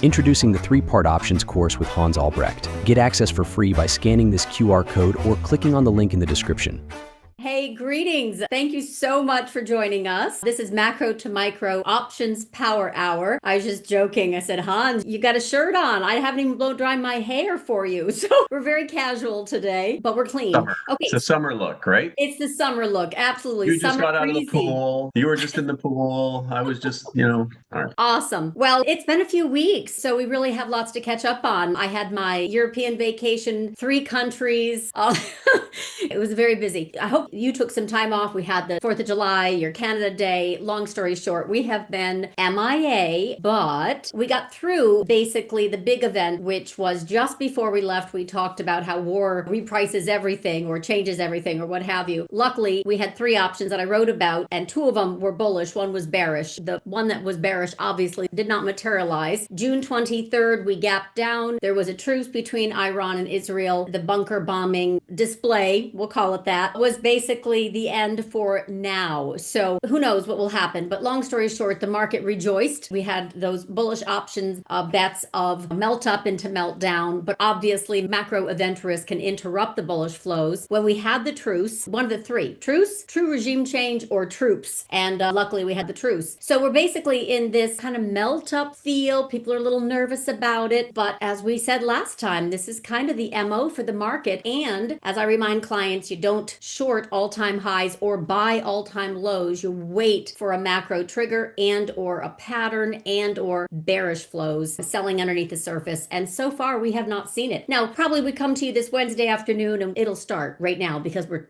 Introducing the 3-part options course with Hans Albrecht. Get access for free by scanning this QR code or clicking on the link in the description. Hey, greetings. Thank you so much for joining us. This is Macro to Micro Options Power Hour. I was just joking. I said, Hans, you got a shirt on. I haven't even blow dried my hair for you. So we're very casual today, but we're clean. Summer. Okay. It's a summer look, right? It's the summer look. Absolutely. You just Summer got out of the breezy. pool. You were just in the pool. I was just, all right. Awesome. Well, it's been a few weeks, so we really have lots to catch up on. I had my European vacation, 3 countries. It was very busy. I hope you took some time off. We had the 4th of July, your Canada Day. Long story short, we have been MIA, but we got through basically the big event, which was just before we left. We talked about how war reprices everything or changes everything or what have you. Luckily, we had 3 options that I wrote about, and 2 of them were bullish. One was bearish. The one that was bearish obviously did not materialize. June 23rd, we gapped down. There was a truce between Iran and Israel. The bunker bombing display, we'll call it that, was basically the end for now. So who knows what will happen? But long story short, the market rejoiced. We had those bullish options bets of melt up into meltdown, but obviously macro event risk can interrupt the bullish flows. When we had the truce, one of the 3, truce, true regime change, or troops. And luckily we had the truce. So we're basically in this kind of melt up feel. People are a little nervous about it. But as we said last time, this is kind of the MO for the market. And as I remind clients, you don't short all-time highs or buy all-time lows. You wait for a macro trigger and or a pattern and or bearish flows selling underneath the surface. And so far we have not seen it. Now, probably we come to you this Wednesday afternoon and it'll start right now because we're,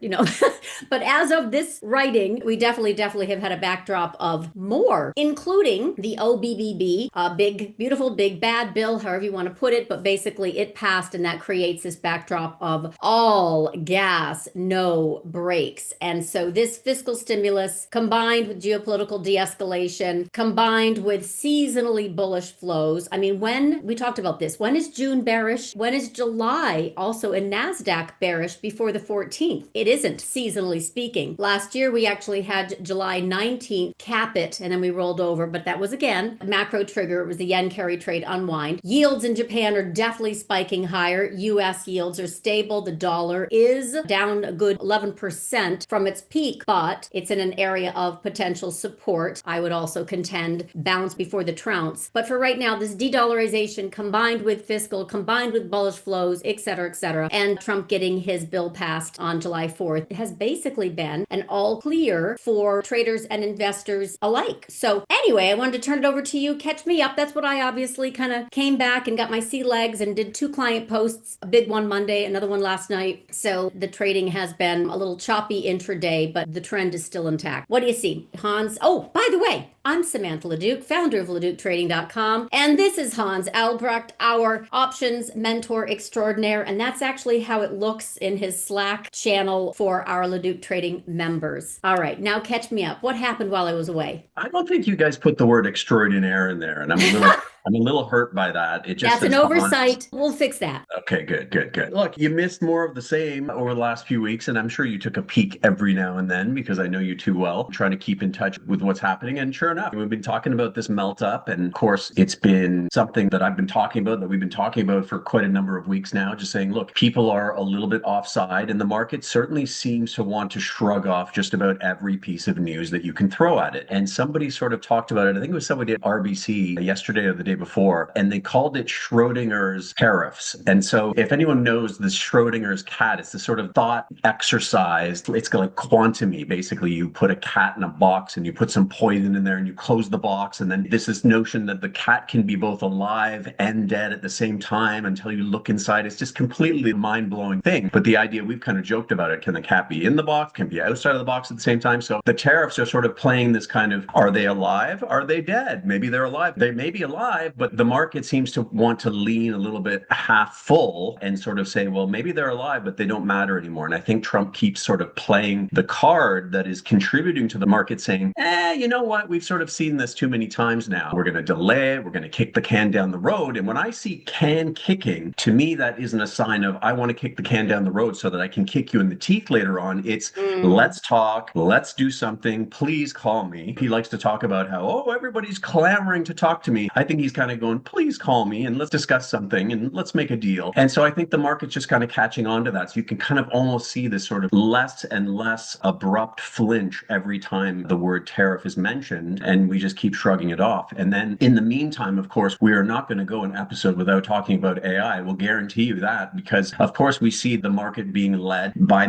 but as of this writing, we definitely have had a backdrop of more, including the OBBB, big, beautiful, big, bad bill, however you want to put it. But basically it passed, and that creates this backdrop of all gas, no brakes. And so this fiscal stimulus combined with geopolitical de-escalation, combined with seasonally bullish flows. I mean, when we talked about this, when is June bearish? When is July also in NASDAQ bearish before the 14th? It isn't, seasonally speaking. Last year, we actually had July 19th cap it, and then we rolled over, but that was again a macro trigger. It was the yen carry trade unwind. Yields in Japan are definitely spiking higher. US yields are stable. The dollar is down a good 11% from its peak, but it's in an area of potential support. I would also contend bounce before the trounce. But for right now, this de-dollarization combined with fiscal, combined with bullish flows, et cetera, and Trump getting his bill passed on July 4th has basically been an all clear for traders and investors alike. So anyway, I wanted to turn it over to you. Catch me up. That's what I obviously kind of came back and got my sea legs and did 2 client posts, a big one Monday, another one last night. So the trading has been a little choppy intraday, but the trend is still intact. What do you see, Hans? Oh, by the way, I'm Samantha LeDuc, founder of LeDucTrading.com, and this is Hans Albrecht, our options mentor extraordinaire, and that's actually how it looks in his Slack channel for our LeDuc Trading members. All right, now catch me up. What happened while I was away? I don't think you guys put the word extraordinaire in there, and I'm a little hurt by that. It just That's an oversight. We'll fix that. Okay, good. Look, you missed more of the same over the last few weeks, and I'm sure you took a peek every now and then because I know you too well, trying to keep in touch with what's happening. And sure enough, we've been talking about this melt up, and of course, it's been something that I've been talking about, that we've been talking about for quite a number of weeks now, just saying, look, people are a little bit offside, and the market certainly seems to want to shrug off just about every piece of news that you can throw at it. And somebody sort of talked about it. I think it was somebody at RBC yesterday or the day before, and they called it Schroders Tariffs. And so if anyone knows the Schrodinger's cat, it's this sort of thought exercise. It's like quantum-y. Basically, you put a cat in a box and you put some poison in there and you close the box. And then this notion that the cat can be both alive and dead at the same time until you look inside. It's just completely mind-blowing thing. But the idea, we've kind of joked about it. Can the cat be in the box? Can be outside of the box at the same time? So the tariffs are sort of playing this kind of, are they alive? Are they dead? Maybe they're alive. They may be alive, but the market seems to want to lean a little bit half full and sort of say, well, maybe they're alive, but they don't matter anymore. And I think Trump keeps sort of playing the card that is contributing to the market saying, you know what? We've sort of seen this too many times now. We're going to delay it. We're going to kick the can down the road. And when I see can kicking, to me, that isn't a sign of I want to kick the can down the road so that I can kick you in the teeth later on. It's let's talk. Let's do something. Please call me. He likes to talk about how, oh, everybody's clamoring to talk to me. I think he's kind of going, please call me and let's discuss something and let's make a deal. And so I think the market's just kind of catching on to that. So you can kind of almost see this sort of less and less abrupt flinch every time the word tariff is mentioned, and we just keep shrugging it off. And then in the meantime, of course, we are not going to go an episode without talking about AI. We'll guarantee you that, because of course we see the market being led by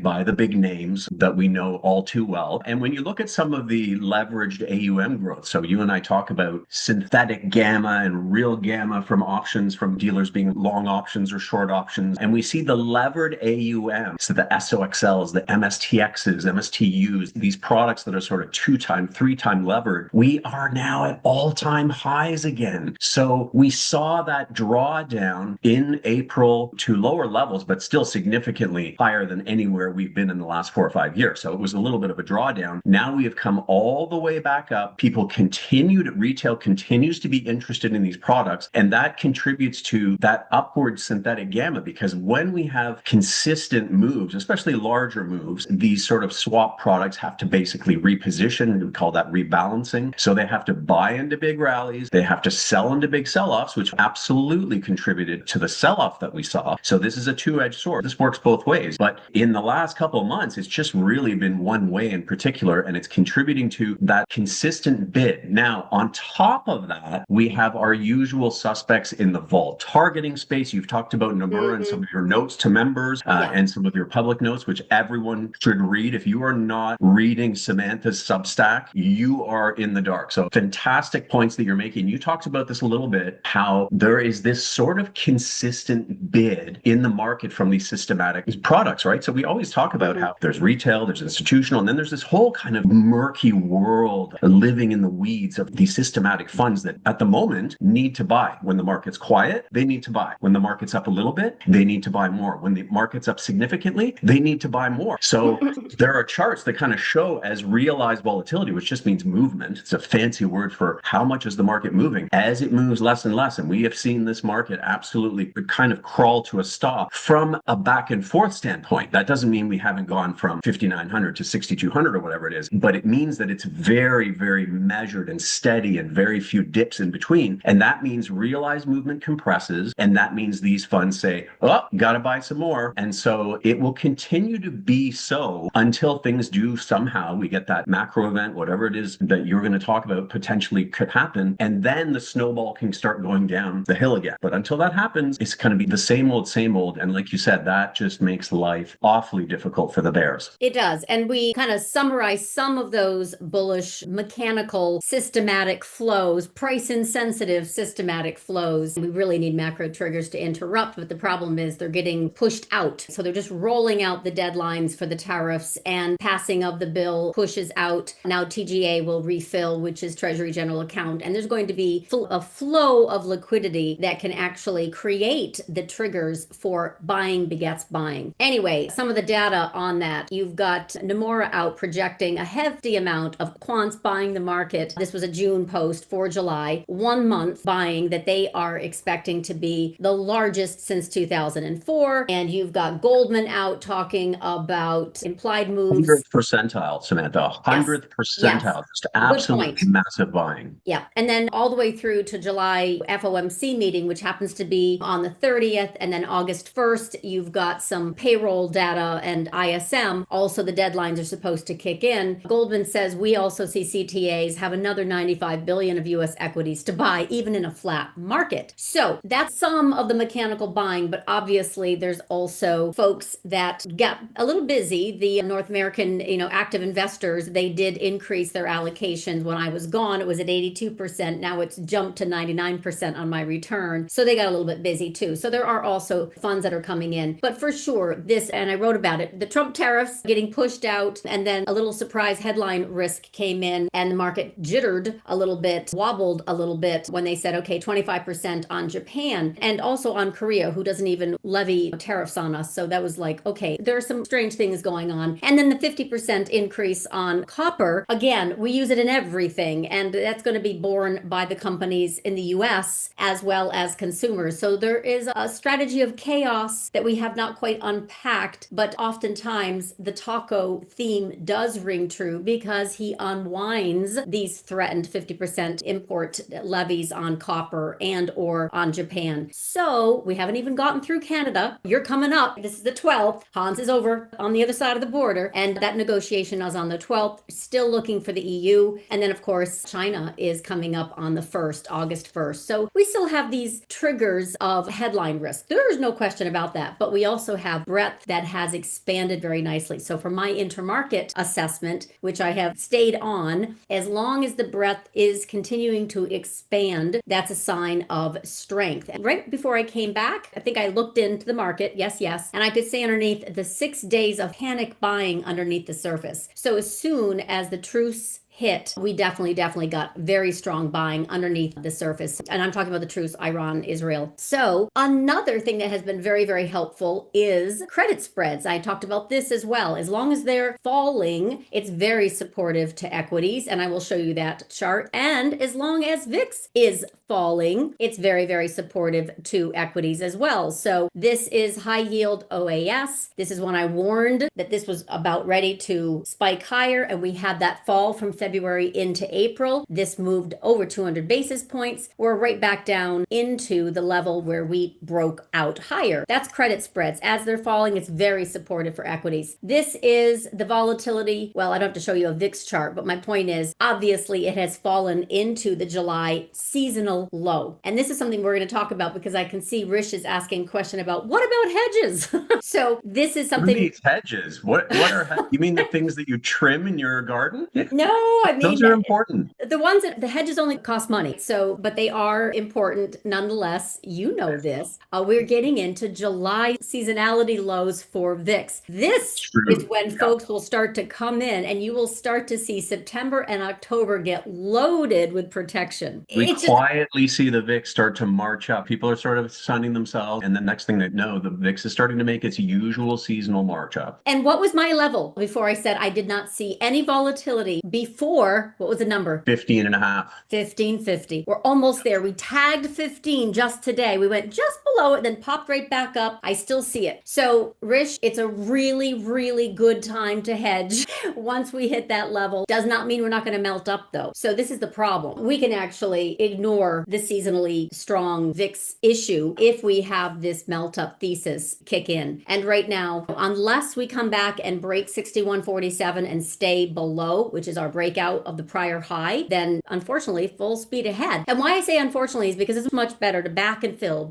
by the big names that we know all too well. And when you look at some of the leveraged AUM growth, so you and I talk about synthetic gamma and real gamma from options, from dealers being long options or short options, and we see the levered AUM, so the SOXLs, the MSTXs, MSTUs, these products that are sort of 2-time, 3-time levered, we are now at all-time highs again. So we saw that drawdown in April to lower levels, but still significantly higher than anywhere we've been in the last 4 or 5 years. So it was a little bit of a drawdown. Now we have come all the way back up. Retail continues to be interested in these products, and that contributes to that upward synthetic gamma, because when we have consistent moves, especially larger moves, these sort of swap products have to basically reposition. We call that rebalancing. So they have to buy into big rallies. They have to sell into big sell-offs, which absolutely contributed to the sell-off that we saw. So this is a two-edged sword. This works both ways. But in the last couple of months, it's just really been one way in particular, and it's contributing to that consistent bid. Now, on top of that, we have our usual suspects in the vol targeting space. You've talked about Nomura and some of your notes to members and some of your public notes, which everyone should read. If you are not reading Samantha's Substack, you are in the dark. So fantastic points that you're making. You talked about this a little bit, how there is this sort of consistent bid in the market from these systematic products, right? So we always talk about how there's retail, there's institutional, and then there's this whole kind of murky world living in the weeds of these systematic funds that at the moment need to buy. When the market's quiet, they need to buy. When the market's up a little bit, they need to buy more. When the market's up significantly, they need to buy more. So there are charts that kind of show as realized volatility, which just means movement. It's a fancy word for how much is the market moving. As it moves less and less, and we have seen this market absolutely kind of crawl to a stop from a back and forth standpoint. That doesn't mean we haven't gone from 5,900 to 6,200 or whatever it is, but it means that it's very, very measured and steady and very few dips in between. And that means realized movement compresses, and that means these funds say, oh, gotta buy some more. And so it will continue to be so until things do somehow, we get that macro event, whatever it is that you're going to talk about potentially could happen, and then the snowball can start going down the hill again. But until that happens, it's going to be the same old, and like you said, that just makes life awfully difficult for the bears. It does. And we kind of summarize some of those bullish, mechanical, systematic flows, price insensitive systematic flows. We really need macro triggers to interrupt, but the problem is they're getting pushed out. So they're just rolling out the deadlines for the tariffs, and passing of the bill pushes out. Now TGA will refill, which is Treasury General Account, and there's going to be a flow of liquidity that can actually create the triggers for buying begets buying. Anyway, some of the data on that, you've got Nomura out projecting a hefty amount of quants buying the market. This was a June post for July, 1 month buying that they are expecting to be the largest since 2004. And you've got Goldman out talking about implied moves. 100th percentile, Samantha. 100th percentile. Just absolutely massive buying. Yeah. And then all the way through to July FOMC meeting, which happens to be on the 30th, and then August 1st, you've got some payroll data and ISM. Also, the deadlines are supposed to kick in. Goldman says we also see CTAs have another 95 billion of US equities to buy, even in a flat market. So that's some of the mechanical buying, but obviously there's also folks that got a little busy. The North American, active investors, they did increase their allocations. When I was gone, it was at 82%. Now it's jumped to 99% on my return. So they got a little bit busy too. So there are also funds that are coming in. But for sure, this, and I wrote about it, the Trump tariffs getting pushed out, and then a little surprise headline risk came in, and the market jittered a little bit, wobbled a little bit when they said, okay, 25% on Japan, and also on Korea, who doesn't even levy tariffs on us. So that was like, okay, there are some strange things going on. And then the 50% increase on copper. Again, we use use it in everything. And that's going to be borne by the companies in the US as well as consumers. So there is a strategy of chaos that we have not quite unpacked, but oftentimes the taco theme does ring true because he unwinds these threatened 50% import levies on copper and or on Japan. So we haven't even gotten through Canada. You're coming up. This is the 12th. Hans is over on the other side of the border, and that negotiation is on the 12th. Still looking for the EU. And then, of course, China is coming up on the 1st, August 1st. So we still have these triggers of headline risk. There's no question about that. But we also have breadth that has expanded very nicely. So for my intermarket assessment, which I have stayed on, as long as the breadth is continuing to expand, that's a sign of strength. And right before I came back, I think I looked into the market, yes, and I could see underneath the 6 days of panic buying underneath the surface. So as soon as the truce hit, we definitely got very strong buying underneath the surface. And I'm talking about the truce, Iran, Israel. So another thing that has been very helpful is credit spreads. I talked about this as well. As long as they're falling, it's very supportive to equities. And I will show you that chart. And as long as VIX is falling, it's very supportive to equities as well. So this is high yield OAS. This is when I warned that this was about ready to spike higher, and we had that fall from February into April. This moved over 200 basis points. We're right back down into the level where we broke out higher. That's credit spreads. As they're falling, it's very supportive for equities. This is the volatility. Well, I don't have to show you a VIX chart, but my point is, obviously, it has fallen into the July seasonal low. And this is something we're going to talk about because I can see Rish is asking a question about what about hedges? So this is something. Who needs hedges? What are you mean the things that you trim in your garden? No, I mean those are important. The ones that the hedges only cost money. So, but they are important nonetheless. You know this. We're getting into July seasonality lows for VIX. This is when folks will start to come in, and you will start to see September and October get loaded with protection. We quietly see the VIX start to march up. People are sort of sunning themselves, and the next thing they know, the VIX is starting to make its usual seasonal march up. And what was my level before I said I did not see any volatility before? What was the number? 15 and a half. 1550. We're almost there. We tagged 15 just today. We went just below it, then popped right back up. I still see it. So, Rish, it's a really good time to hedge once we hit that level. Does not mean we're not going to melt up, though. So this is the problem. We can actually ignore the seasonally strong VIX issue if we have this melt up thesis kick in. And right now, unless we come back and break 61.47 and stay below, which is our breakout of the prior high, then unfortunately, full speed ahead. And why I say unfortunately is because it's much better to back and fill.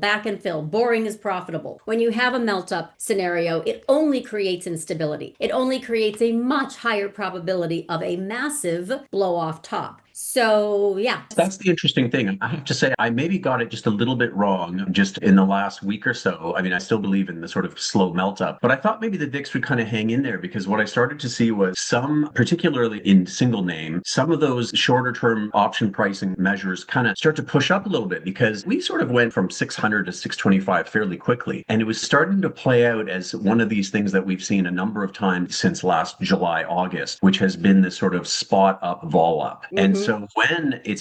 Boring is profitable. When you have a melt up scenario, it only creates instability. It only creates a much higher probability of a massive blow off top. So, yeah. That's the interesting thing. I have to say, I maybe got it just a little bit wrong just in the last week or so. I mean, I still believe in the sort of slow melt up, but I thought maybe the VIX would kind of hang in there because what I started to see was some, particularly in single name, some of those shorter term option pricing measures kind of start to push up a little bit because we sort of went from 600 to 625 fairly quickly. And it was starting to play out as one of these things that we've seen a number of times since last July, August, which has been this sort of spot up, vol up. Mm-hmm. And so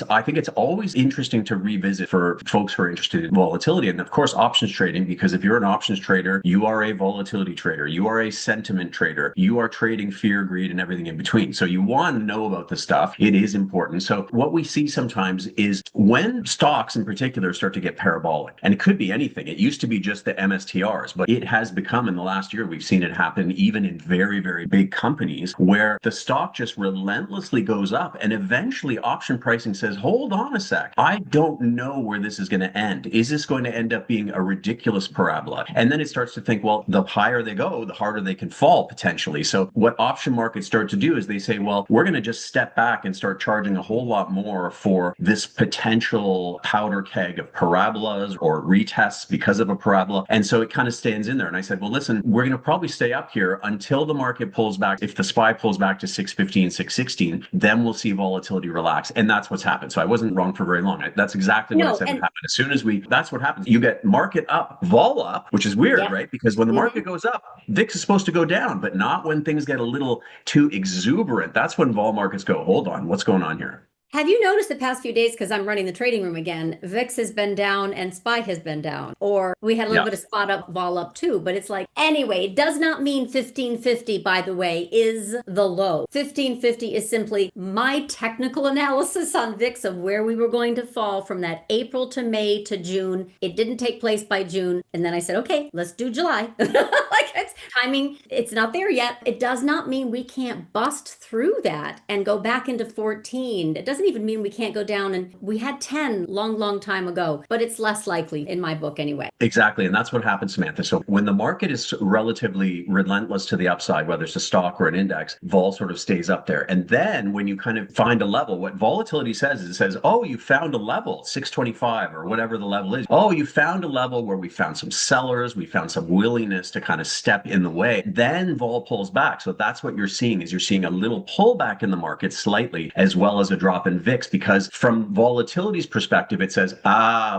I think it's always interesting to revisit for folks who are interested in volatility. And of course, options trading, because if you're an options trader, you are a volatility trader, you are a sentiment trader, you are trading fear, greed, and everything in between. So you want to know about this stuff. It is important. So what we see sometimes is when stocks in particular start to get parabolic, and it could be anything. It used to be just the MSTRs, but it has become in the last year, we've seen it happen even in very big companies where the stock just relentlessly goes up and eventually option pricing says, hold on a sec. I don't know where this is going to end. Is this going to end up being a ridiculous parabola? And then it starts to think, well, the higher they go, the harder they can fall potentially. So what option markets start to do is they say, well, we're going to just step back and start charging a whole lot more for this potential powder keg of parabolas or retests because of a parabola. And so it kind of stands in there. And I said, well, listen, we're going to probably stay up here until the market pulls back. If the SPY pulls back to 615, 616, then we'll see volatility relax relax. And that's what's happened. So I wasn't wrong for very long. That's exactly what I said would happen. As soon as that's what happens. You get market up, vol up, which is weird, right? Because when the market goes up, VIX is supposed to go down, but not when things get a little too exuberant. That's when vol markets go, hold on, what's going on here? Have you noticed the past few days, because I'm running the trading room again, VIX has been down and SPY has been down, or we had a little bit of spot up, vol up too, but it's like, anyway, it does not mean 1550, by the way, is the low. 1550 is simply my technical analysis on VIX of where we were going to fall from that April to May to June. It didn't take place by June. And then I said, okay, let's do July. Like it's timing, it's not there yet. It does not mean we can't bust through that and go back into 14. It doesn't even mean we can't go down, and we had 10 long time ago, but it's less likely in my book anyway. Exactly. And that's what happens, Samantha. So when the market is relatively relentless to the upside, whether it's a stock or an index, vol sort of stays up there. And then when you kind of find a level, what volatility says is it says, oh, you found a level, 625 or whatever the level is. Oh, you found a level where we found some sellers, we found some willingness to kind of step in the way. Then vol pulls back. So that's what you're seeing, is you're seeing a little pullback in the market slightly, as well as a drop in VIX, because from volatility's perspective, it says,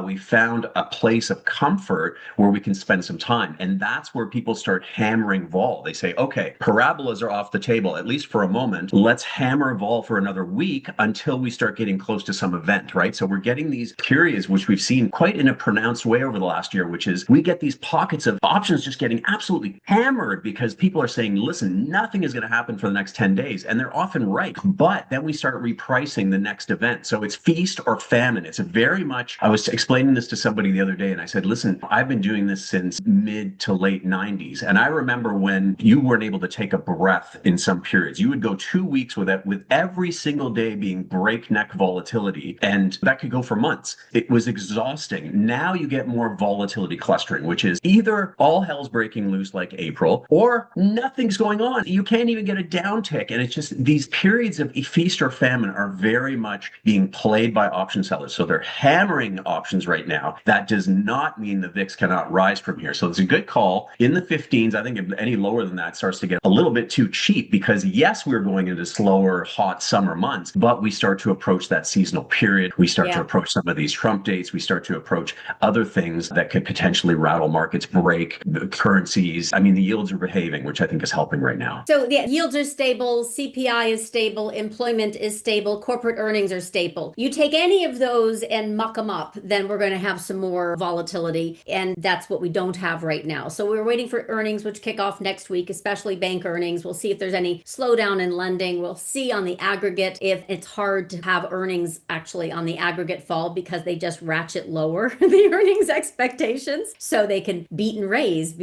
we found a place of comfort where we can spend some time. And that's where people start hammering vol. They say, okay, parabolas are off the table, at least for a moment. Let's hammer vol for another week until we start getting close to some event, right? So we're getting these periods, which we've seen quite in a pronounced way over the last year, which is we get these pockets of options just getting absolutely hammered because people are saying, listen, nothing is going to happen for the next 10 days. And they're often right. But then we start repricing the next event. So it's feast or famine. It's very much, I was explaining this to somebody the other day, and I said, listen, I've been doing this since mid to late 90s. And I remember when you weren't able to take a breath in some periods. You would go 2 weeks with every single day being breakneck volatility. And that could go for months. It was exhausting. Now you get more volatility clustering, which is either all hell's breaking loose like April, or nothing's going on. You can't even get a downtick. And it's just these periods of feast or famine are very much being played by option sellers. So they're hammering options right now. That does not mean the VIX cannot rise from here. So it's a good call in the 15s. I think any lower than that starts to get a little bit too cheap, because yes, we're going into slower, hot summer months, but we start to approach that seasonal period. We start to approach some of these Trump dates. We start to approach other things that could potentially rattle markets, break currencies. I mean, the yields are behaving, which I think is helping right now. So the yields are stable, CPI is stable, employment is stable, corporate earnings are stable. You take any of those and muck them up, then we're going to have some more volatility. And that's what we don't have right now. So we're waiting for earnings, which kick off next week, especially bank earnings. We'll see if there's any slowdown in lending. We'll see on the aggregate if it's hard to have earnings actually on the aggregate fall, because they just ratchet lower the earnings expectations so they can beat and raise.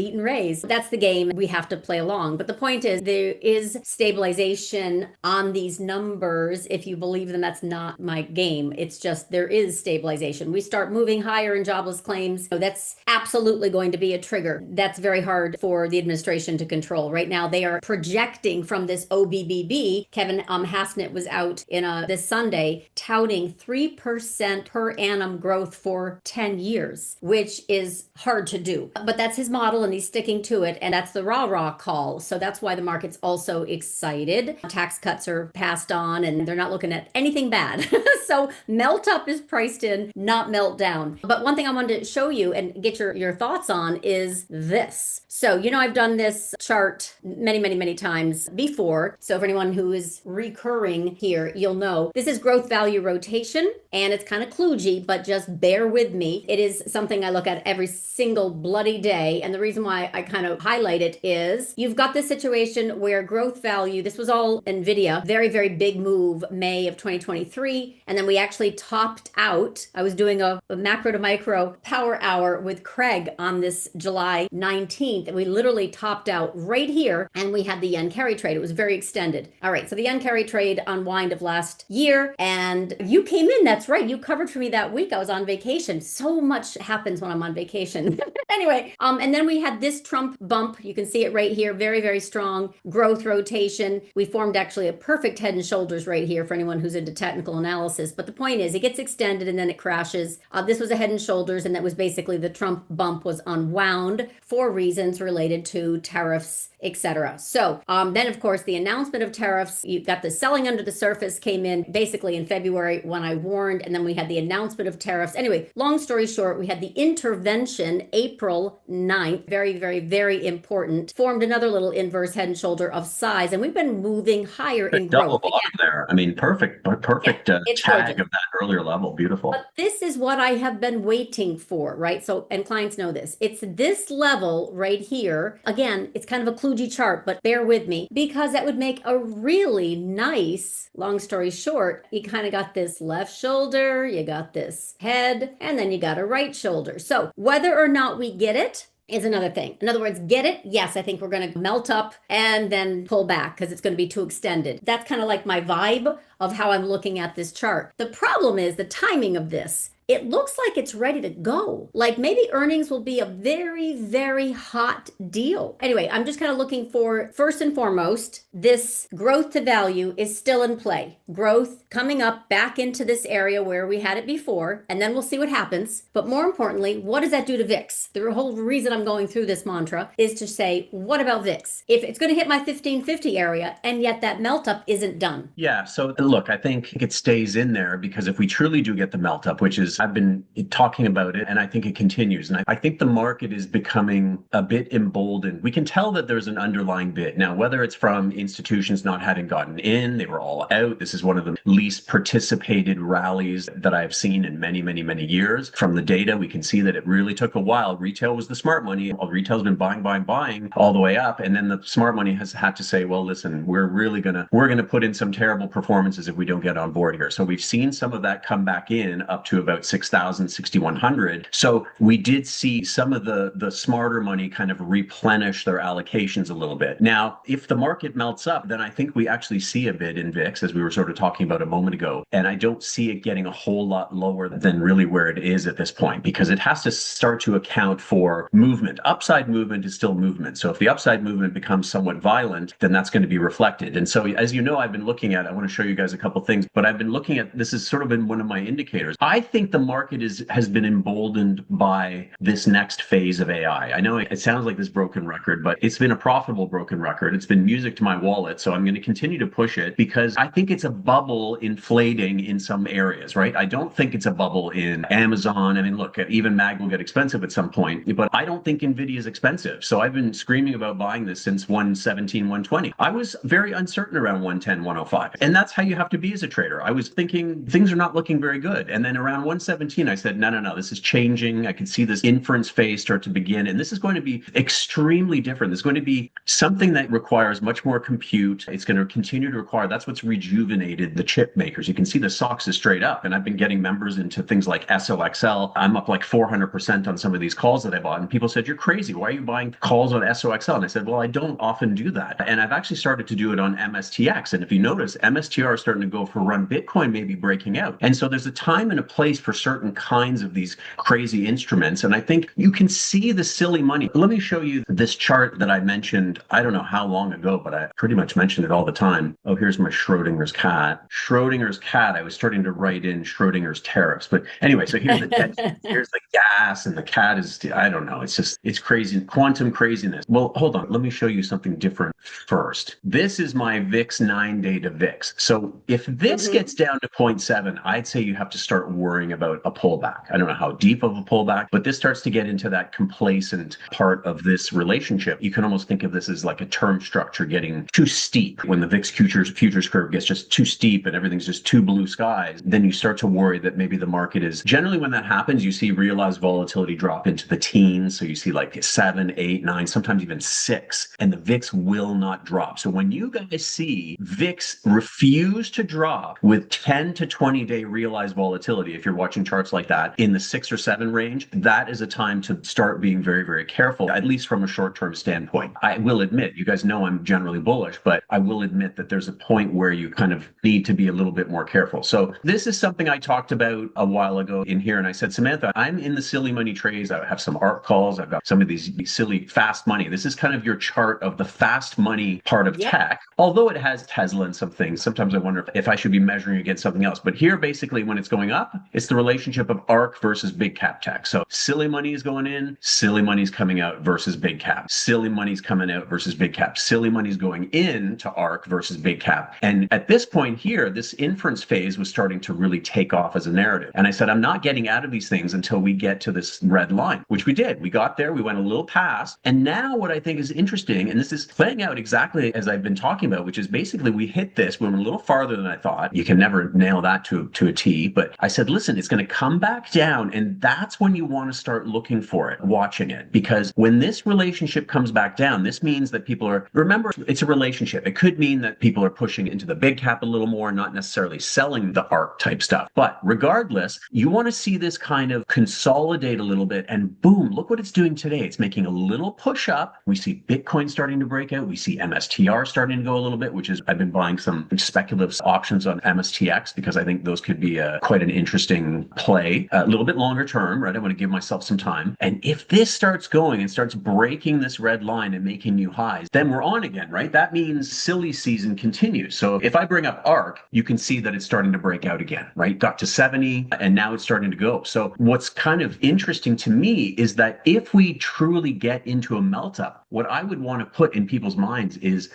That's the game we have to play along. But the point is, there is stabilization on these numbers. If you believe them, that's not my game. It's just there is stabilization. We start moving higher in jobless claims. So that's absolutely going to be a trigger. That's very hard for the administration to control. Right now, they are projecting from this OBBB. Kevin Hassett was out in this Sunday touting 3% per annum growth for 10 years, which is hard to do. But that's his model, and he's sticking to it. And that's the rah-rah call. So that's why the market's also excited. Tax cuts are passed on, and they're not looking at anything bad. So melt up is priced in, not melt down. But one thing I wanted to show you and get your thoughts on is this. So, I've done this chart many times before. So for anyone who is recurring here, you'll know this is growth value rotation, and it's kind of kludgy, but just bear with me. It is something I look at every single bloody day. And the reason why I kind of highlight it is you've got this situation where growth value, this was all NVIDIA, very big move May of 2023. And then we actually topped out. I was doing a macro to micro power hour with Craig on this July 19th. And we literally topped out right here. And we had the yen carry trade. It was very extended. All right. So the yen carry trade unwind of last year. And you came in. That's right. You covered for me that week. I was on vacation. So much happens when I'm on vacation. Anyway, and then we had this Trump bump. You can see it right here. Very strong growth rotation. We formed actually a perfect head and shoulders right here for anyone who's into technical analysis. But the point is, it gets extended and then it crashes. This was a head and shoulders, and that was basically the Trump bump was unwound for reasons related to tariffs, etc. So then, of course, the announcement of tariffs, you got the selling under the surface came in basically in February when I warned, and then we had the announcement of tariffs. Anyway, long story short, we had the intervention April 9th, very, very, very important, formed another little inverse head and shoulder of size, and we've been moving higher in Double growth. bottom there. I mean, perfect tag of that earlier level. Beautiful. But this is what I have been waiting for, right? So, and clients know this. It's this level right here. Again, it's kind of a kludgy chart, but bear with me because that would make a really nice, long story short, you kind of got this left shoulder, you got this head, and then you got a right shoulder. So whether or not we get it is another thing. In other words, get it? Yes, I think we're going to melt up and then pull back because it's going to be too extended. That's kind of like my vibe of how I'm looking at this chart. The problem is the timing of this. It looks like it's ready to go. Like maybe earnings will be a very, very hot deal. Anyway, I'm just kind of looking for, first and foremost, this growth to value is still in play. Growth coming up back into this area where we had it before, and then we'll see what happens. But more importantly, what does that do to VIX? The whole reason I'm going through this mantra is to say, what about VIX? If it's going to hit my 1550 area, and yet that melt up isn't done. Yeah, so look, I think it stays in there because if we truly do get the melt up, which is I've been talking about it and I think it continues. And I think the market is becoming a bit emboldened. We can tell that there's an underlying bid. Now, whether it's from institutions not having gotten in, they were all out. This is one of the least participated rallies that I've seen in many, many, many years. From the data, we can see that it really took a while. Retail was the smart money. Retail's been buying all the way up. And then the smart money has had to say, well, listen, we're gonna put in some terrible performances if we don't get on board here. So we've seen some of that come back in up to about 6,000, 6,100. So we did see some of the smarter money kind of replenish their allocations a little bit. Now, if the market melts up, then I think we actually see a bid in VIX, as we were sort of talking about a moment ago. And I don't see it getting a whole lot lower than really where it is at this point, because it has to start to account for movement. Upside movement is still movement. So if the upside movement becomes somewhat violent, then that's going to be reflected. And so, as you know, I've been looking at, I want to show you guys a couple things, but I've been looking at, this has sort of been one of my indicators. I think the market has been emboldened by this next phase of AI. I know it sounds like this broken record, but it's been a profitable broken record. It's been music to my wallet. So I'm going to continue to push it because I think it's a bubble inflating in some areas, right? I don't think it's a bubble in Amazon. I mean, look, even Mag will get expensive at some point, but I don't think Nvidia is expensive. So I've been screaming about buying this since 117, 120. I was very uncertain around 110, 105. And that's how you have to be as a trader. I was thinking things are not looking very good. And then around 117, I said, no, this is changing. I can see this inference phase start to begin. And this is going to be extremely different. There's going to be something that requires much more compute. It's going to continue to require, that's what's rejuvenated the chip makers. You can see the SOX is straight up. And I've been getting members into things like SOXL. I'm up like 400% on some of these calls that I bought. And people said, you're crazy. Why are you buying calls on SOXL? And I said, well, I don't often do that. And I've actually started to do it on MSTX. And if you notice, MSTR is starting to go for run. Bitcoin may be breaking out. And so there's a time and a place for certain kinds of these crazy instruments. And I think you can see the silly money. Let me show you this chart that I mentioned, I don't know how long ago, but I pretty much mentioned it all the time. Oh, here's my Schrodinger's cat. Schrodinger's cat, I was starting to write in Schrodinger's tariffs. But anyway, so here's the here's the gas, and the cat is, I don't know, it's crazy, quantum craziness. Well, hold on, let me show you something different first. This is my VIX 9-day to VIX. So if this gets down to 0.7, I'd say you have to start worrying about a pullback. I don't know how deep of a pullback, but this starts to get into that complacent part of this relationship. You can almost think of this as like a term structure getting too steep. When the VIX futures curve gets just too steep and everything's just too blue skies, then you start to worry that maybe the market is, generally when that happens, you see realized volatility drop into the teens. So you see like 7, 8, 9, sometimes even 6, and the VIX will not drop. So when you guys see VIX refuse to drop with 10 to 20 day realized volatility, if you're watching charts like that in the 6 or 7 range, that is a time to start being very, very careful, at least from a short-term standpoint. I will admit, you guys know I'm generally bullish, but I will admit that there's a point where you kind of need to be a little bit more careful. So this is something I talked about a while ago in here, and I said, Samantha, I'm in the silly silly money trades. I have some ARC calls. I've got some of these silly fast money. This is kind of your chart of the fast money part of tech, although it has Tesla and some things. Sometimes I wonder if I should be measuring against something else. But here, basically, when it's going up, it's the relationship of ARC versus big cap tech. So silly money is going in, silly money is coming out versus big cap. Silly money's coming out versus big cap. Silly money's going in to ARC versus big cap. And at this point here, this inference phase was starting to really take off as a narrative. And I said, I'm not getting out of these things until we get to this red line, which we did. We got there, we went a little past. And now what I think is interesting, and this is playing out exactly as I've been talking about, which is basically we hit this, we went a little farther than I thought. You can never nail that to a T, but I said, listen, it's going to come back down. And that's when you want to start looking for it, watching it. Because when this relationship comes back down, this means that people are, remember, it's a relationship. It could mean that people are pushing into the big cap a little more, not necessarily selling the ARC type stuff. But regardless, you want to see this kind of consolidate a little bit, and boom, look what it's doing today. It's making a little push up. We see Bitcoin starting to break out. We see MSTR starting to go a little bit, which is, I've been buying some speculative options on MSTX because I think those could be quite an interesting play, a little bit longer term, right? I want to give myself some time. And if this starts going and starts breaking this red line and making new highs, then we're on again, right? That means silly season continues. So if I bring up ARC, you can see that it's starting to break out again, right? Got to 70 and now it's starting to go. So what's kind of interesting to me is that if we truly get into a melt up, what I would want to put in people's minds is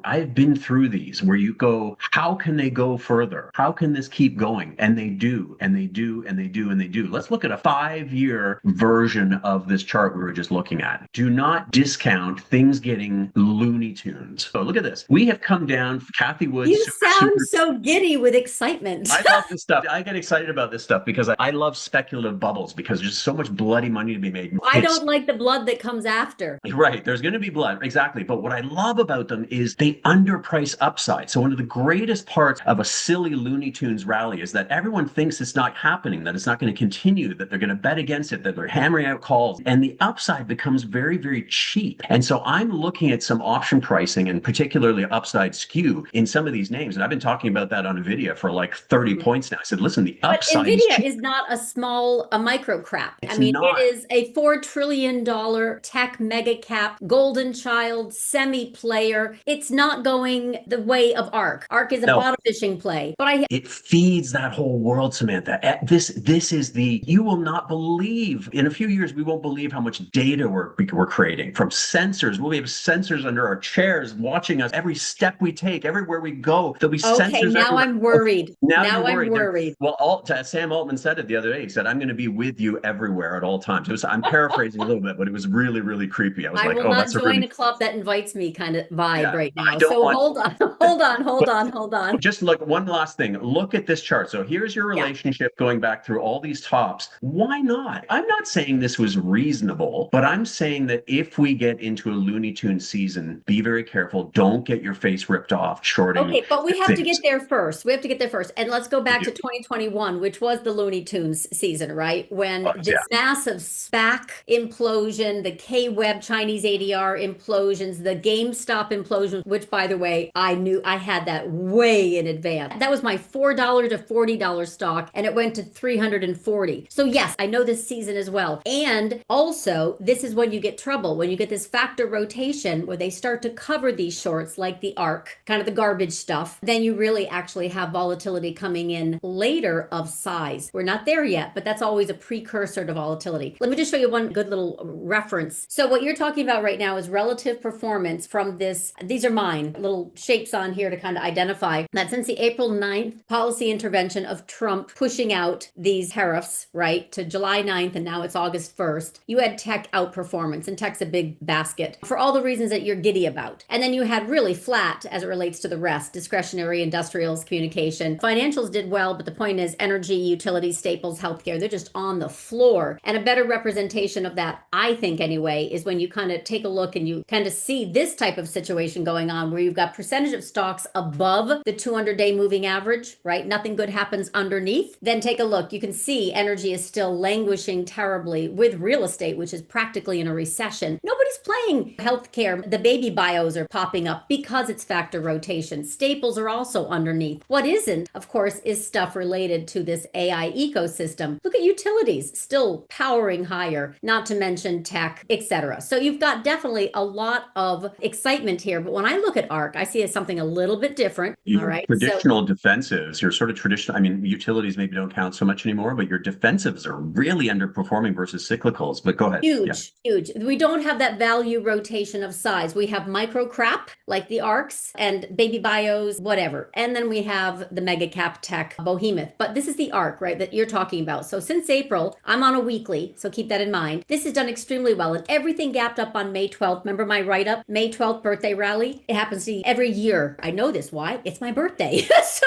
I've been through these where you go, how can they go further? How can this keep going? And they do, and they do, and they do, and they do. Let's look at a 5-year version of this chart we were just looking at. Do not discount things getting Looney Tunes. So look at this. We have come down, Cathie Wood. You sound so giddy with excitement. I love this stuff. I get excited about this stuff because I love speculative bubbles because there's so much bloody money to be made. I don't like the blood that comes after. Right. There's going to be blood. Exactly. But what I love about them is they underprice upside. So one of the greatest parts of a silly Looney Tunes rally is that everyone thinks it's not happening, that it's not going to continue, that they're going to bet against it, that they're hammering out calls, and the upside becomes very, very cheap. And so I'm looking at some option pricing and particularly upside skew in some of these names. And I've been talking about that on NVIDIA for like 30 points now. I said, listen, the upside NVIDIA is not a micro crap. It is a $4 trillion tech mega cap, golden child, semi player. It's not going the way of ARC. ARC is a bottom fishing play. But it feeds that whole world, Samantha. This is you will not believe, in a few years, we won't believe how much data we're creating from sensors. We'll have sensors under our chairs watching us every step we take, everywhere we go. There'll be sensors. Okay, now everywhere. I'm worried. Now I'm worried. Well, Sam Altman said it the other day. He said, I'm going to be with you everywhere at all times. I'm paraphrasing a little bit, but it was really, really creepy. I was like, will that's not join a club that invites me kind of vibe right now. So hold on. Just look, one last thing. Look at this chart. So here's your relationship going back through all these tops. Why not? I'm not saying this was reasonable, but I'm saying that if we get into a Looney Tunes season, be very careful. Don't get your face ripped off shorting. Okay, but we have to get there first. And let's go back to 2021, which was the Looney Tunes season, right? When this massive SPAC implosion, the K-Web Chinese ADR implosions, the GameStop implosion, which, by the way, I knew I had that way in advance. That was my $4 to $40 stock, and it went to $340. So yes, I know this season as well. And also, this is when you get trouble, when you get this factor rotation where they start to cover these shorts like the ARC, kind of the garbage stuff. Then you really actually have volatility coming in later of size. We're not there yet, but that's always a precursor to volatility. Let me just show you one good little reference. So what you're talking about right now is relative performance from this. These are mine, little shapes on here to kind of identify that since the April 9th policy intervention of Trump pushing out these tariffs, right, to July 9th, and now it's August 1st, you had tech outperformance, and tech's a big basket for all the reasons that you're giddy about. And then you had really flat as it relates to the rest, discretionary, industrials, communication. Financials did well, but the point is energy, utilities, staples, healthcare, they're just on the floor. And a better representation of that, I think anyway, is when you kind of take take a look and you kind of see this type of situation going on where you've got percentage of stocks above the 200-day moving average, right? Nothing good happens underneath. Then take a look. You can see energy is still languishing terribly with real estate, which is practically in a recession. Nobody's playing healthcare. The baby bios are popping up because it's factor rotation. Staples are also underneath. What isn't, of course, is stuff related to this AI ecosystem. Look at utilities still powering higher, not to mention tech, etc. So you've got definitely a lot of excitement here. But when I look at ARK, I see it as something a little bit different. All right. Traditional defensives, your sort of traditional, I mean, utilities maybe don't count so much anymore, but your defensives are really underperforming versus cyclicals. But go ahead. Huge. We don't have that value rotation of size. We have micro crap like the ARKs and baby bios, whatever. And then we have the mega cap tech behemoth. But this is the ARK, right, that you're talking about. So since April, I'm on a weekly, so keep that in mind. This has done extremely well, and everything gapped up on May 12th. Remember my write-up, May 12th birthday rally? It happens to be every year. I know this. Why? It's my birthday. So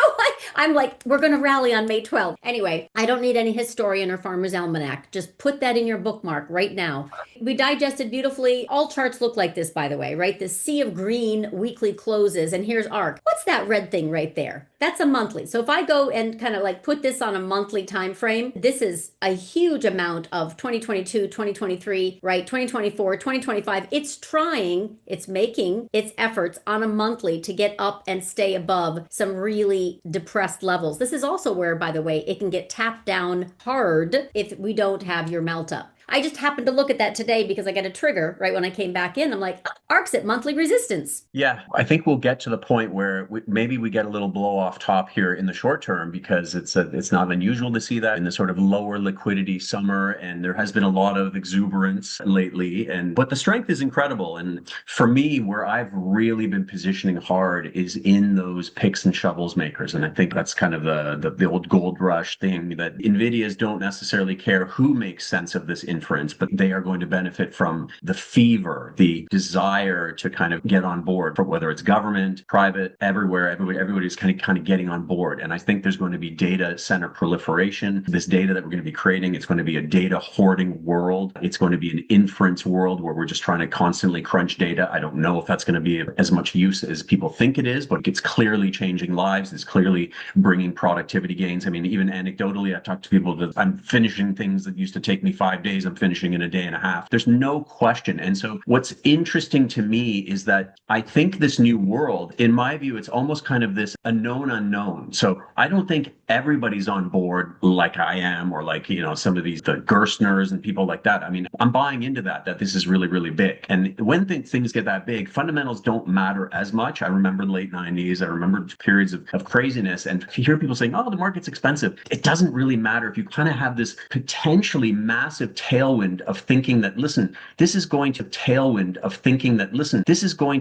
I'm like, we're going to rally on May 12th. Anyway, I don't need any historian or farmer's almanac. Just put that in your bookmark right now. We digested beautifully. All charts look like this, by the way, right? The sea of green weekly closes, and here's ARK. What's that red thing right there? That's a monthly. So if I go and kind of like put this on a monthly time frame, this is a huge amount of 2022, 2023, right? 2024, 2025. It's making its efforts on a monthly to get up and stay above some really depressed levels. This is also where, by the way, it can get tapped down hard if we don't have your melt up. I just happened to look at that today because I got a trigger right when I came back in. I'm like, ARK's at monthly resistance. Yeah, I think we'll get to the point where maybe we get a little blow off top here in the short term, because it's not unusual to see that in the sort of lower liquidity summer, and there has been a lot of exuberance lately. But the strength is incredible. And for me, where I've really been positioning hard is in those picks and shovels makers. And I think that's kind of the old gold rush thing, that NVIDIAs don't necessarily care who makes sense of this inference, but they are going to benefit from the fever, the desire to kind of get on board, for whether it's government, private, everywhere, everybody's kind of getting on board. And I think there's going to be data center proliferation. This data that we're going to be creating, it's going to be a data hoarding world. It's going to be an inference world where we're just trying to constantly crunch data. I don't know if that's going to be as much use as people think it is, but it's clearly changing lives. It's clearly bringing productivity gains. I mean, even anecdotally, I talk to people that I'm finishing things that used to take me 5 days. I'm finishing in a day and a half. There's no question. And so what's interesting to me is that I think this new world, in my view, it's almost kind of this a known unknown. So I don't think everybody's on board like I am, or like, some of the Gerstners and people like that. I mean, I'm buying into that this is really, really big. And when things get that big, fundamentals don't matter as much. I remember the late 90s. I remember periods of craziness. And if you hear people saying, oh, the market's expensive, it doesn't really matter if you kind of have this potentially massive tailwind of thinking that, listen, this is going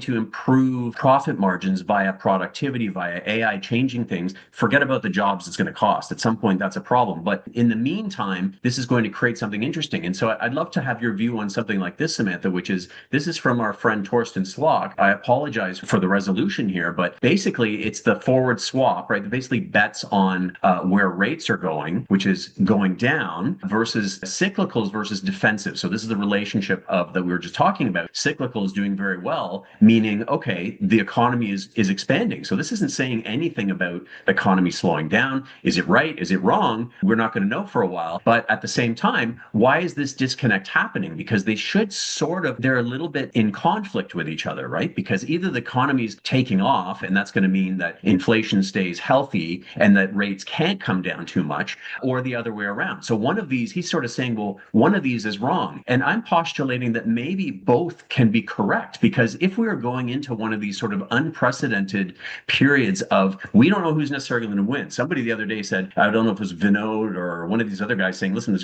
to improve profit margins via productivity, via AI changing things. Forget about the jobs it's going to cost. At some point, that's a problem. But in the meantime, this is going to create something interesting. And so I'd love to have your view on something like this, Samantha, this is from our friend Torsten Slok. I apologize for the resolution here, but basically it's the forward swap, right? That basically bets on where rates are going, which is going down, versus cyclicals versus defensive. So this is the relationship of that we were just talking about. Cyclical is doing very well, meaning, okay, the economy is expanding. So this isn't saying anything about the economy slowing down. Is it right? Is it wrong? We're not going to know for a while. But at the same time, why is this disconnect happening? Because they should they're a little bit in conflict with each other, right? Because either the economy is taking off, and that's going to mean that inflation stays healthy and that rates can't come down too much, or the other way around. So one of these, he's sort of saying, well, one of these is wrong. And I'm postulating that maybe both can be correct, because if we are going into one of these sort of unprecedented periods of, we don't know who's necessarily going to win. Somebody the other day said, I don't know if it was Vinod or one of these other guys, saying, listen,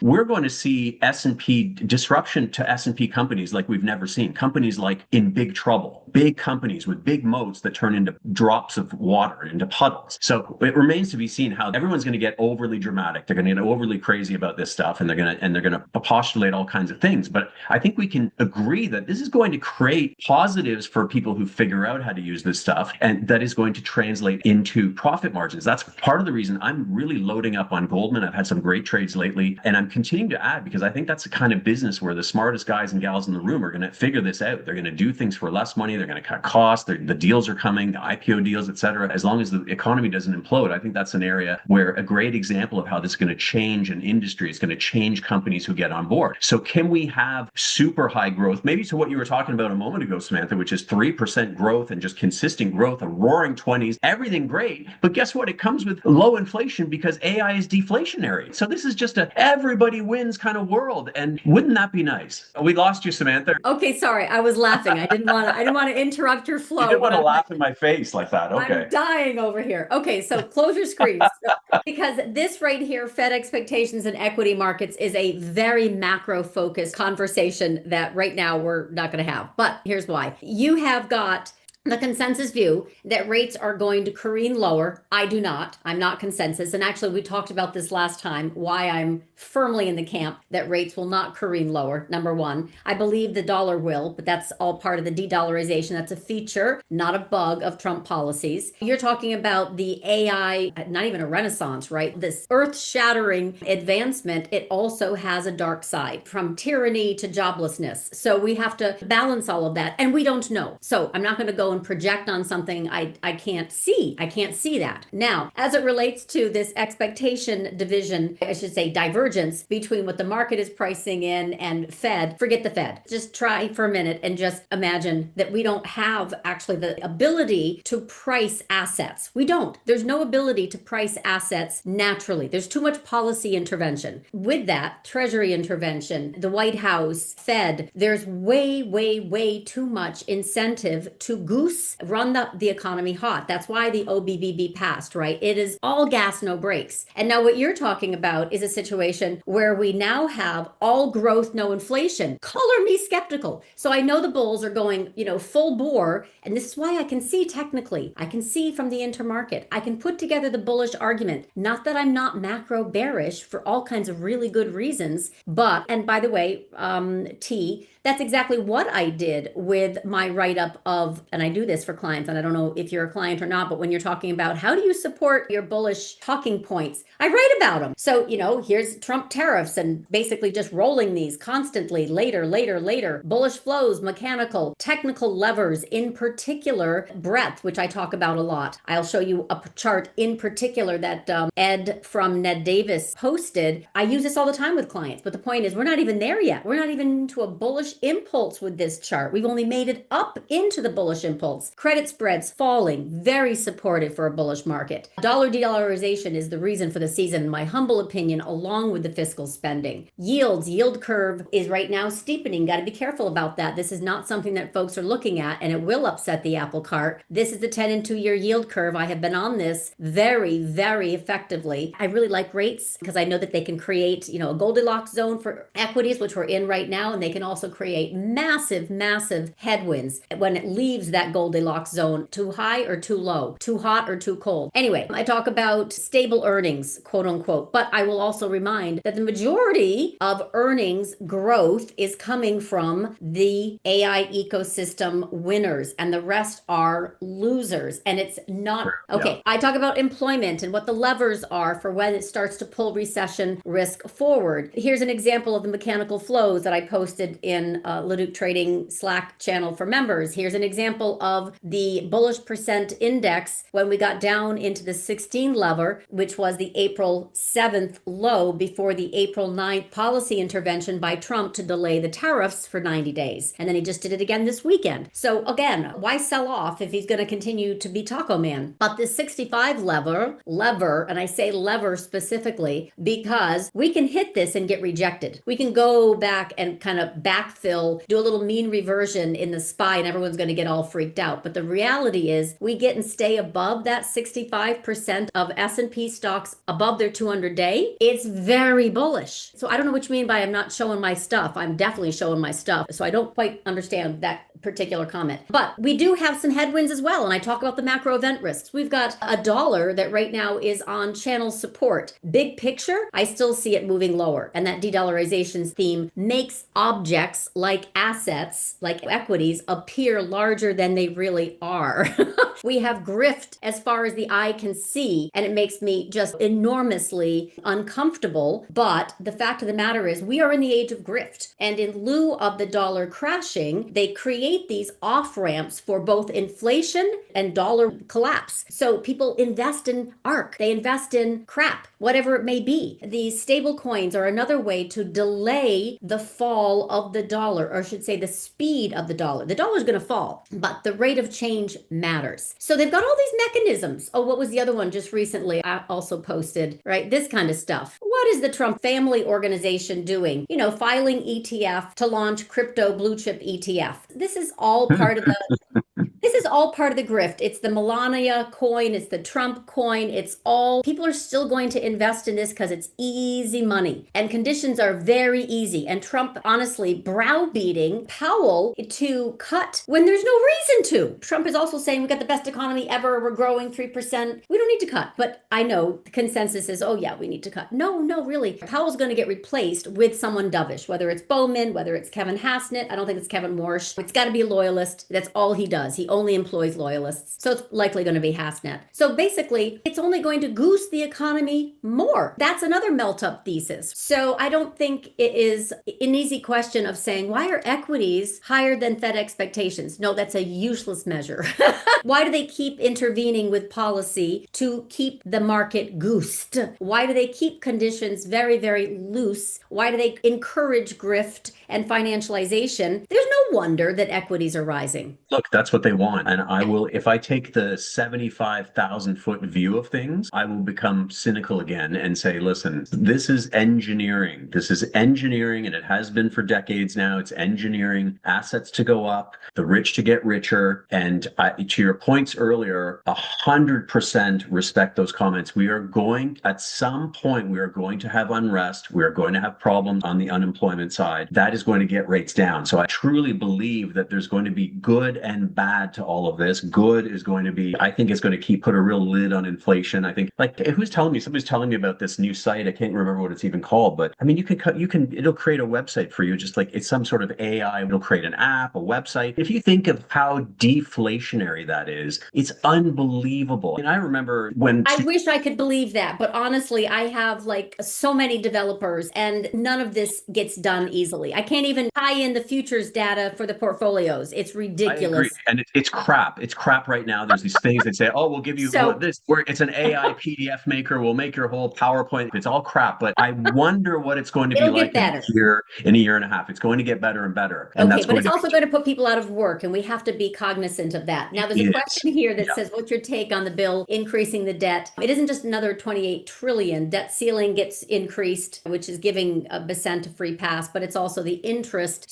we're going to see S&P disruption to S&P companies like we've never seen. Companies like in big trouble, big companies with big moats that turn into drops of water, into puddles. So it remains to be seen how everyone's going to get overly dramatic. They're going to get overly crazy about this stuff, and they're going going to postulate all kinds of things. But I think we can agree that this is going to create positives for people who figure out how to use this stuff, and that is going to translate into profit margins. That's part of the reason I'm really loading up on Goldman. I've had some great trades lately, and I'm continuing to add because I think that's the kind of business where the smartest guys and gals in the room are going to figure this out. They're going to do things for less money. They're going to cut costs. The deals are coming, the IPO deals, et cetera. As long as the economy doesn't implode, I think that's an area where a great example of how this is going to change an industry. It's going to change companies who get on board. So can we have super high growth, maybe to what you were talking about a moment ago, Samantha, which is 3% growth and just consistent growth, a roaring 20s, everything great. But guess what? It comes with low inflation because AI is deflationary. So this is just a everybody wins kind of world. And wouldn't that be nice? We lost you, Samantha. Okay, sorry. I was laughing. I didn't want to interrupt your flow. You didn't want to laugh in my face like that. Okay. I'm dying over here. Okay, so close your screens. Because this right here, Fed expectations in equity markets, is a very macro focused conversation that right now we're not going to have. But here's why. You have got the consensus view that rates are going to careen lower. I do not. I'm not consensus. And actually, we talked about this last time, why I'm firmly in the camp that rates will not careen lower. Number one, I believe the dollar will, but that's all part of the de-dollarization. That's a feature, not a bug of Trump policies. You're talking about the AI, not even a renaissance, right? This earth-shattering advancement, it also has a dark side, from tyranny to joblessness. So we have to balance all of that, and we don't know. So I'm not going to go and project on something I can't see. I can't see that. Now, as it relates to this expectation division, I should say divergence between what the market is pricing in and Fed, forget the Fed. Just try for a minute and just imagine that we don't have actually the ability to price assets. We don't. There's no ability to price assets naturally. There's too much policy intervention. With that, Treasury intervention, the White House, Fed, there's way, way, way too much incentive to run the economy hot. That's why the OBBB passed, right? It is all gas, no brakes. And now what you're talking about is a situation where we now have all growth, no inflation. Color me skeptical. So I know the bulls are going, full bore. And this is why I can see technically, I can see from the intermarket, I can put together the bullish argument. Not that I'm not macro bearish for all kinds of really good reasons, but, and by the way, that's exactly what I did with my write-up of, and I do this for clients, and I don't know if you're a client or not, but when you're talking about how do you support your bullish talking points, I write about them. So, here's Trump tariffs and basically just rolling these constantly, later, bullish flows, mechanical, technical levers, in particular, breadth, which I talk about a lot. I'll show you a chart in particular that Ed from Ned Davis posted. I use this all the time with clients, but the point is we're not even there yet. We're not even into a bullish impulse with this chart. We've only made it up into the bullish impulse. Credit spreads falling, very supportive for a bullish market. Dollar de-dollarization is the reason for the season, in my humble opinion, along with the fiscal spending. Yield curve is right now steepening. Got to be careful about that. This is not something that folks are looking at, and it will upset the apple cart. This is the 10 and 2-year yield curve. I have been on this very, very effectively. I really like rates because I know that they can create, a Goldilocks zone for equities, which we're in right now, and they can also create massive, massive headwinds when it leaves that Goldilocks zone, too high or too low, too hot or too cold. Anyway, I talk about stable earnings, quote unquote, but I will also remind that the majority of earnings growth is coming from the AI ecosystem winners, and the rest are losers. And it's not, okay, yeah. I talk about employment and what the levers are for when it starts to pull recession risk forward. Here's an example of the mechanical flows that I posted in Leduc Trading Slack channel for members. Here's an example of the bullish percent index when we got down into the 16 lever, which was the April 7th low before the April 9th policy intervention by Trump to delay the tariffs for 90 days. And then he just did it again this weekend. So again, why sell off if he's going to continue to be Taco Man? But the 65 lever, and I say lever specifically because we can hit this and get rejected. We can go back and kind of backfill, do a little mean reversion in the SPY, and everyone's going to get all freaked out. But the reality is we get and stay above that 65% of S&P stocks above their 200-day. It's very bullish. So I don't know what you mean by I'm not showing my stuff. I'm definitely showing my stuff. So I don't quite understand that particular comment. But we do have some headwinds as well. And I talk about the macro event risks. We've got a dollar that right now is on channel support. Big picture, I still see it moving lower. And that de-dollarization theme makes objects like assets, like equities, appear larger than they really are. We have grift as far as the eye can see, and it makes me just enormously uncomfortable. But the fact of the matter is, we are in the age of grift. And in lieu of the dollar crashing, they create these off ramps for both inflation and dollar collapse. So people invest in ARK, they invest in crap, whatever it may be. These stable coins are another way to delay the fall of the dollar, or I should say the speed of the dollar. The dollar is going to fall, but the rate of change matters. So they've got all these mechanisms. Oh, what was the other one just recently? I also posted, right? This kind of stuff. What is the Trump family organization doing? You know, filing ETF to launch crypto blue chip ETF. This is all part of the This is all part of the grift. It's the Melania coin, it's the Trump coin, it's all, people are still going to invest in this because it's easy money and conditions are very easy. And Trump, honestly, browbeating Powell to cut when there's no reason to. Trump is also saying we've got the best economy ever, we're growing 3%. We don't need to cut. But I know the consensus is, oh yeah, we need to cut. No, really. Powell's going to get replaced with someone dovish, whether it's Bowman, whether it's Kevin Hassett. I don't think it's Kevin Warsh. It's got to be a loyalist. That's all he does. He only employs loyalists. So it's likely going to be Hassett. So basically, it's only going to goose the economy more. That's another melt-up thesis. So I don't think it is an easy question of saying, why are equities higher than Fed expectations? No, that's a useless measure. Why do they keep intervening with policy to keep the market goosed? Why do they keep conditions very, very loose? Why do they encourage grift and financialization? There's no wonder that equities are rising. Look, that's what they want. And I will, if I take the 75,000 foot view of things, I will become cynical again and say, listen, this is engineering. This is engineering, and it has been for decades now. It's engineering assets to go up, the rich to get richer. And to your points earlier, 100% respect those comments. We are going, at some point, we are going to have unrest. We are going to have problems on the unemployment side. That is going to get rates down. So I truly believe that there's going to be good and bad to all of this. Good is going to be, I think it's going to put a real lid on inflation. I think, like, who's telling me? Somebody's telling me about this new site. I can't remember what it's even called, but I mean, it'll create a website for you. Just like it's some sort of AI. It'll create an app, a website. If you think of how deflationary that is, it's unbelievable. And I remember when I wish I could believe that, but honestly, I have like so many developers and none of this gets done easily. I can't even tie in the futures data for the portfolios. It's ridiculous. I agree. And it's crap. It's crap right now. There's these things that say, oh, we'll give you this. It's an AI PDF maker. We'll make your whole PowerPoint. It's all crap. But I wonder what it's going to be like in a year and a half. It's going to get better and better. And okay, but it's also going to put people out of work, and we have to be cognizant of that. Now, there's a question here that says, what's your take on the bill increasing the debt? It isn't just another 28 trillion. Debt ceiling gets increased, which is giving Bessent a free pass, but it's also the interest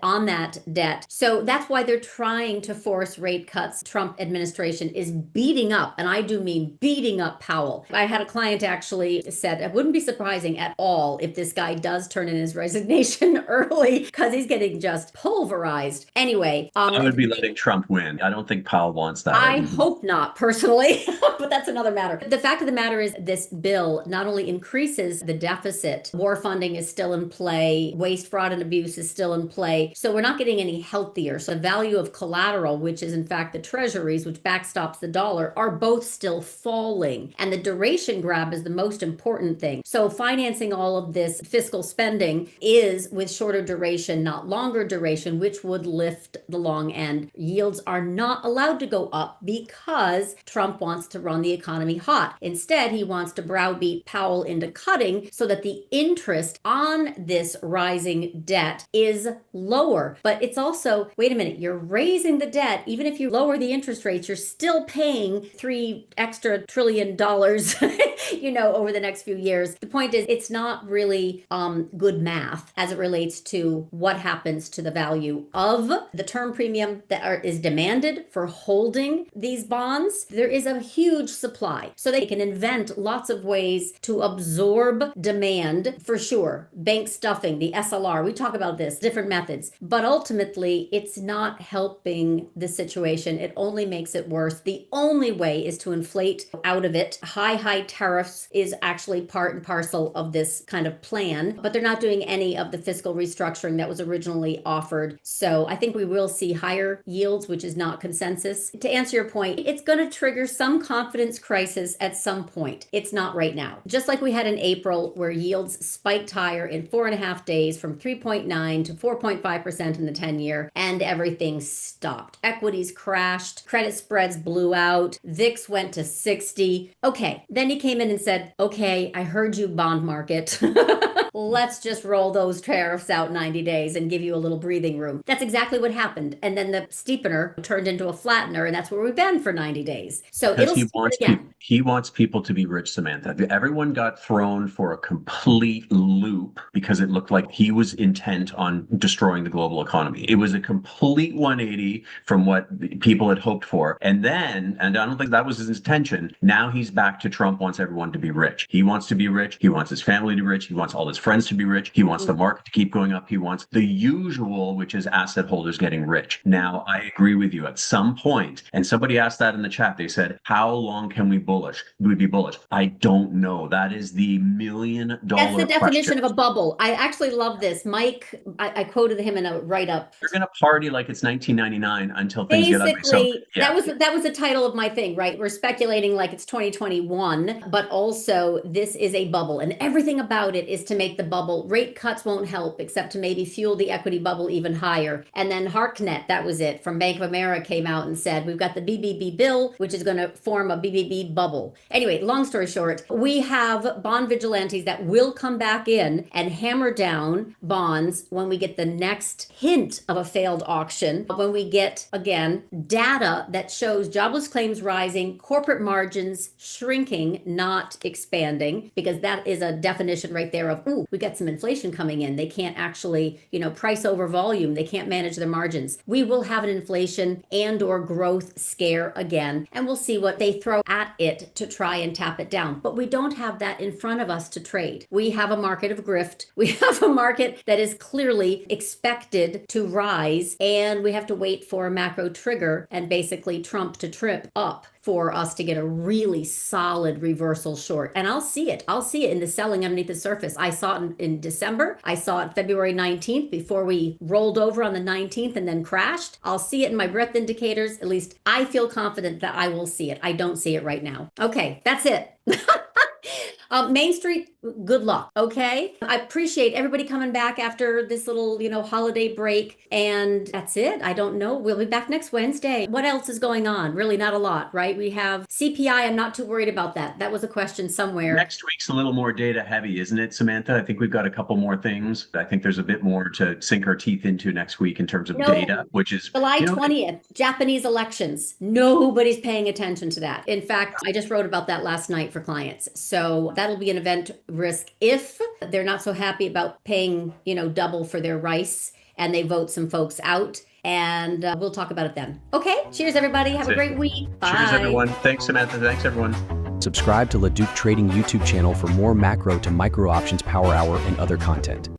on that debt. So that's why they're trying to force rate cuts. Trump administration is beating up, and I do mean beating up Powell. I had a client actually said it wouldn't be surprising at all if this guy does turn in his resignation early because he's getting just pulverized. Anyway, I would be letting Trump win. I don't think Powell wants that. I hope not, personally, but that's another matter. The fact of the matter is this bill not only increases the deficit, war funding is still in play, waste, fraud, and abuse is still in play. So we're not getting any healthier. So the value of collateral, which is in fact the treasuries, which backstops the dollar, are both still falling. And the duration grab is the most important thing. So financing all of this fiscal spending is with shorter duration, not longer duration, which would lift the long end. Yields are not allowed to go up because Trump wants to run the economy hot. Instead, he wants to browbeat Powell into cutting so that the interest on this rising debt is lower. But it's also, wait a minute, you're raising the debt. Even if you lower the interest rates, you're still paying $3 extra trillion, over the next few years. The point is, it's not really good math as it relates to what happens to the value of the term premium that is demanded for holding these bonds. There is a huge supply. So they can invent lots of ways to absorb demand, for sure. Bank stuffing, the SLR, we talk about this, different methods. But ultimately, it's not helping the situation. It only makes it worse. The only way is to inflate out of it. High tariffs is actually part and parcel of this kind of plan, but they're not doing any of the fiscal restructuring that was originally offered. So I think we will see higher yields, which is not consensus. To answer your point, it's going to trigger some confidence crisis at some point. It's not right now. Just like we had in April, where yields spiked higher in 4.5 days from 3.9 to 4.5% in the 10-year, and everything stopped. Equities crashed, credit spreads blew out, VIX went to 60. Okay, then he came in and said, okay, I heard you, bond market. Let's just roll those tariffs out 90 days and give you a little breathing room. That's exactly what happened. And then the steepener turned into a flattener, and that's where we've been for 90 days. So he wants people to be rich, Samantha. Everyone got thrown for a complete loop because it looked like he was intent on destroying the global economy. It was a complete 180 from what people had hoped for. And I don't think that was his intention. Now he's back to Trump wants everyone to be rich. He wants to be rich. He wants his family to be rich. He wants all his friends to be rich. He wants the market to keep going up. He wants the usual, which is asset holders getting rich. Now, I agree with you at some point, and somebody asked that in the chat. They said, how long can we be bullish? I don't know. That is the $1 million That's the definition question. of a bubble. I actually love this. Mike, I quoted him in a write-up. You're going to party like it's 1999 until things get ugly. Basically, that was the title of my thing, right? We're speculating like it's 2021, but also this is a bubble, and everything about it is to make the bubble. Rate cuts won't help except to maybe fuel the equity bubble even higher. And then Harknet, that was it, from Bank of America, came out and said, we've got the BBB bill, which is going to form a BBB bubble. Anyway, long story short, we have bond vigilantes that will come back in and hammer down bonds when we get the next hint of a failed auction, when we get, again, data that shows jobless claims rising, corporate margins shrinking, not expanding, because that is a definition right there of, ooh, we got some inflation coming in. They can't actually, price over volume. They can't manage their margins. We will have an inflation and or growth scare again, and we'll see what they throw at it to try and tap it down. But we don't have that in front of us to trade. We have a market of grift. We have a market that is clearly expected to rise, and we have to wait for a macro trigger and basically Trump to trip up for us to get a really solid reversal short. And I'll see it. I'll see it in the selling underneath the surface. I saw it in December. I saw it February 19th before we rolled over on the 19th and then crashed. I'll see it in my breadth indicators. At least I feel confident that I will see it. I don't see it right now. Okay, that's it. Main Street, good luck, okay? I appreciate everybody coming back after this little, holiday break. And that's it. I don't know. We'll be back next Wednesday. What else is going on? Really not a lot, right? We have CPI. I'm not too worried about that. That was a question somewhere. Next week's a little more data heavy, isn't it, Samantha? I think we've got a couple more things. I think there's a bit more to sink our teeth into next week in terms of data, which is July 20th, Japanese elections. Nobody's paying attention to that. In fact, I just wrote about that last night for clients. So that'll be an event risk if they're not so happy about paying, double for their rice and they vote some folks out. And we'll talk about it then. Okay. Cheers, everybody. Have a great week. Bye. Cheers, everyone. Thanks, Samantha. Thanks, everyone. Subscribe to LeDuc Trading YouTube channel for more macro to micro options power hour and other content.